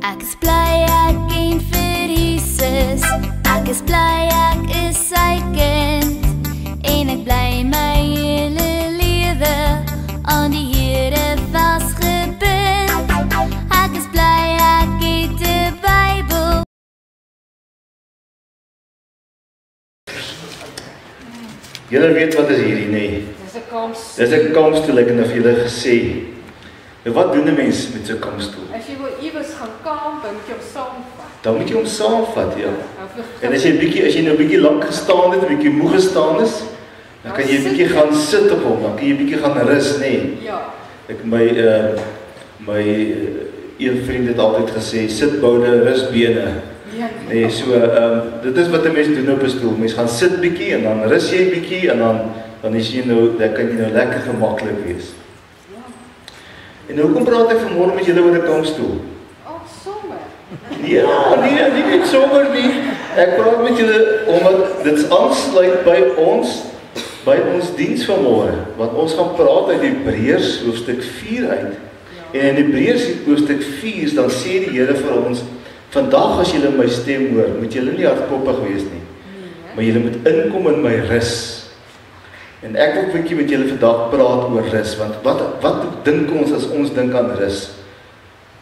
Ek is bly ek ken vir Jesus. Ek is bly ek is sy kind. En ek bly my hele lewe aan die Here vasgebind. Ek is bly ek het 'n Bybel. Julle weet wat is hierdie, nee? Dis 'n kampstoel. Dis 'n kampstoel, ek het nou vir julle gesê. Nou wat doen 'n mens met so 'n kampstoel? As jy wil iewers gaan kamp, dan moet jy hom saamvat. Dan moet jy hom saamvat, ja. En En as jy nou 'n bietjie lank gestaan het, 'n bietjie moeg gestaan is, dan kan jy 'n bietjie gaan sit op hom, dan kan jy 'n bietjie gaan rus, nee. Ja. Ek my een vriend het altyd gesê, sitboude rusbene. Ja. Nee, so dit is wat 'n mens doen op 'n stoel. Mens gaan sit bietjie en dan rus jy bietjie en dan is jy nou, dan kan jy nou lekker gemaklik wees. En hoekom praat ek vanmôre met julle oor 'n kampstoel? Sommer. Ja, nee, nie net sommer nie. Ek praat met julle omdat dit aansluit by ons diens vanmôre. Want ons gaan praat uit Hebreërs hoofstuk 4 uit. En in Hebreërs hoofstuk 4 dan sê die Here vir ons: vandag as julle my stem hoor, moet julle nie hardkoppig wees nie. Maar julle moet inkom in my rus. En ek wil 'n bietjie met julle vandag praat oor rus, want wat dink ons as ons dink aan rus?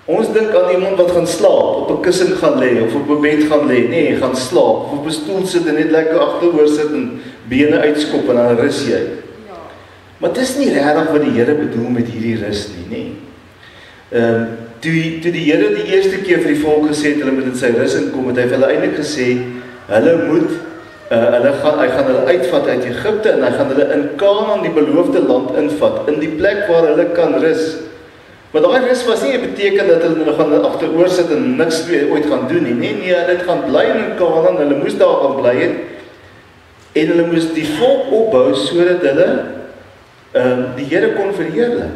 Ons dink aan iemand wat gaan slaap, op 'n kussing gaan lê of op 'n bed gaan lê, nee, gaan slaap, of op 'n stoel sit en net lekker agteroor sit en bene uitskop en dan rus jy. Ja. Maar dis nie regtig wat die Here bedoel met hierdie rus nie, nee. Toe die Here die eerste keer vir die volk gesê het hulle moet in sy rus inkom, het hy vir hulle eintlik gesê hulle moet hy gaan hulle uitvat uit Egipte en hy gaan hulle in Kanaan, die beloofde land, invat, in die plek waar hulle kan rus. Maar daai rus was nie beteken dat hulle gaan agteroor sit en niks ooit gaan doen nie. Nee, hulle het gaan bly in Kanaan, hulle moes daar gaan bly het en hulle moes die volk opbou sodat hulle die Here kon verheerlik.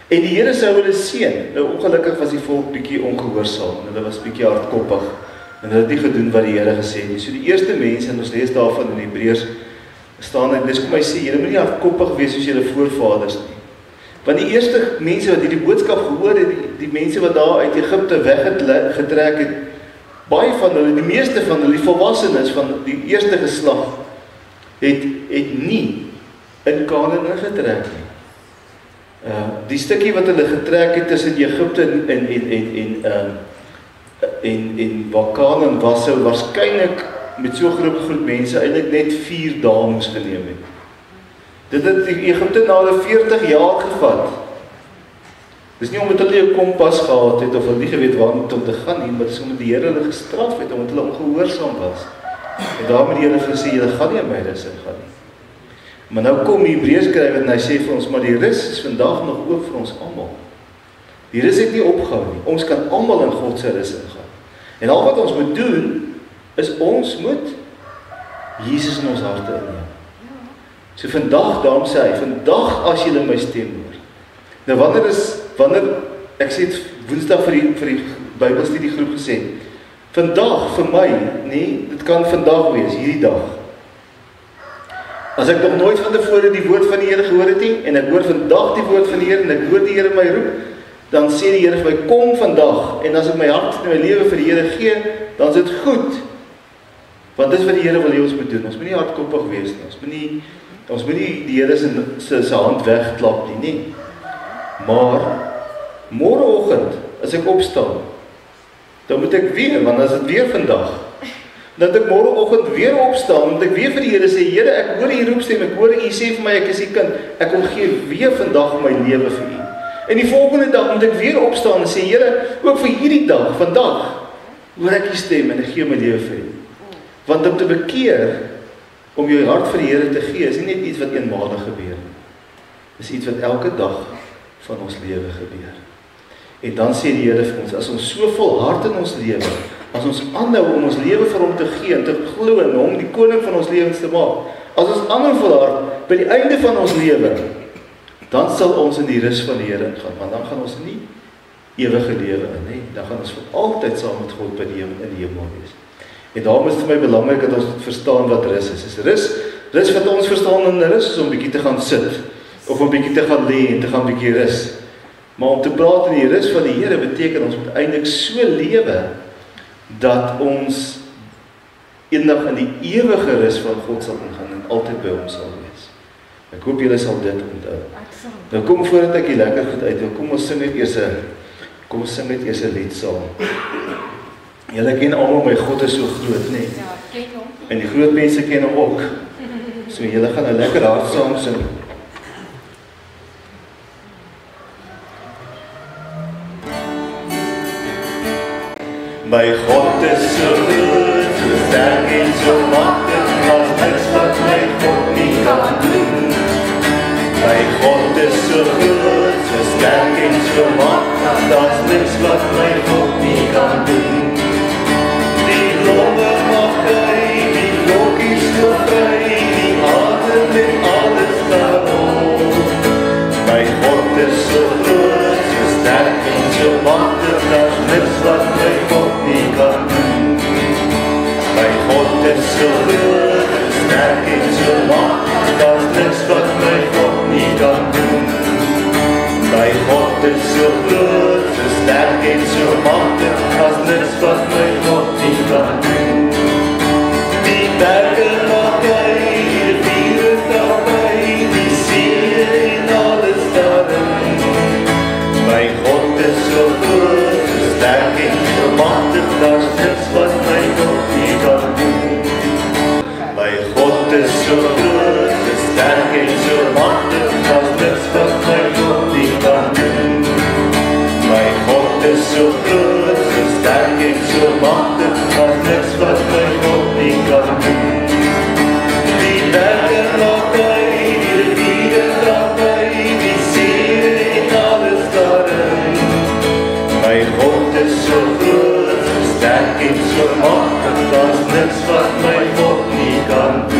En die Here sou hulle seën. Nou ongelukkig was die volk bietjie ongehoorsaam. Hulle was bietjie hardkoppig. En hulle het nie gedoen wat die Here gesê het nie. So die eerste mense, en ons lees daarvan in Hebreërs, staan dit, dis kom hy sê, julle moet nie hardkoppig wees soos julle voorvaders nie. Want die eerste mense wat hierdie boodskap gehoor het, die mense wat daar uit Egipte weggetrek het, baie van hulle, die meeste van hulle, die volwassenes van die eerste geslag, het nie in Kanaan ingetrek nie. Die stukkie wat hulle getrek het tussen Egipte en waar Kanaan was, sou waarskynlik met so groep mense eintlik net 4 dae moes geneem het. Dit het die Egiptenare 40 jaar gevat. Dis nie omdat hulle 'n kompas gehad het of hulle nie geweet waar om te gaan nie, maar dis omdat die Here hulle gestraf het omdat hulle ongehoorsaam was. En daarom het die Here gesê, julle gaan nie in my rus ingaan nie. Maar nou kom die Hebreërs skrywer en hy sê vir ons, maar die rus is vandag nog oop vir ons almal. Die rus het nie opgehou nie. Ons kan almal in God se rus ingaan. En al wat ons moet doen, is ons moet Jesus in ons harte inneem. So vandag, daarom sê hy, vandag as julle my stem hoor. Nou wanneer ek sê het Woensdag vir die Bybelstudiegroep gesê, vandag vir my, nee, dit kan vandag wees, hierdie dag. As ek nog nooit van tevore die woord van die Here gehoor het nie, en ek hoor vandag die woord van die Here, en ek hoor die Here my roep, dan sê die Here vir my, kom vandag, en as ek my hart en my lewe vir die Here gee, dan is dit goed. Want dis wat die Here wil hê ons moet doen. Ons moet nie hardkoppig wees nie. Ons moet nie die Here se hand wegklap nie, nee. Maar môreoggend as ek opstaan, dan moet ek weer, want as dit weer vandag, dat ek môreoggend weer opstaan, want ek weer vir die Here sê, Here, ek hoor U roepstem, ek hoor U sê vir my ek is U kind, ek kom gee weer vandag my lewe vir U. En die volgende dag moet ek weer opstaan en sê, Here, ook vir hierdie dag, vandag, hoor ek U stem en ek gee my lewe vir U. Want om te bekeer, om jou hart vir die Here te gee, is nie net iets wat eenmalig gebeur nie. Dis iets wat elke dag van ons lewe gebeur. En dan sê die Here vir ons, as ons so vol hart in ons lewe, as ons aanhou om ons lewe vir hom te gee, en te glo in hom, die koning van ons lewens te maak, as ons aanhou volhard, by die einde van ons lewe, dan sal ons in die rus van die Here ingaan, want dan gaan ons nie ewige lewe in, nie. Dan gaan ons vir altyd saam met God in die hemel wees. En daarom is het vir my belangrik dat ons verstaan wat rus is. Rus wat ons verstaan in rus is om bietjie te gaan sit, of om bietjie te gaan lê en te gaan bietjie rus. Maar om te praat in die rus van die Here beteken ons moet eintlik so lewe dat ons eendag in die ewige rus van God sal ingaan en altyd by hom sal wees. Ek hoop julle sal dit onthou. Nou kom voordat ek die lekker goed uitdoen, kom ons sing net eers 'n lied saam. Julle ken almal my God is so groot, né? Ja, ken hom. En die groot mense ken hom ook. So julle gaan 'n lekker hard saam sing. My God is so groot, so sterk en so machtig, as niks wat my God nie kan doen. My God is so groot, so sterk en so machtig, as niks wat my God nie kan doen. Die longe mag hy, die lokkies nog hy, die adem en alles daarop. My God is so groot, so sterk en so machtig, as niks wat my God nie kan doen. My God is so groot, so sterk en so machtig, as niks wat my God nie kan doen. My God is so groot, so sterk en so machtig, as niks wat my God nie kan doen. Die berge maak hy, die riviere trap hy, die see en alles daarin. My God is so groot, so sterk en so machtig, as niks wat my God nie kan doen. My God is so groot, so sterk en so machtig, as niks wat my God nie kan doen. My God is so groot, so sterk en so machtig, as niks wat my God nie kan doen. Die berge maak hy, die riviere trap hy, die see en alles daarin. My God is so groot, so sterk en so machtig, as niks wat my God nie kan doen.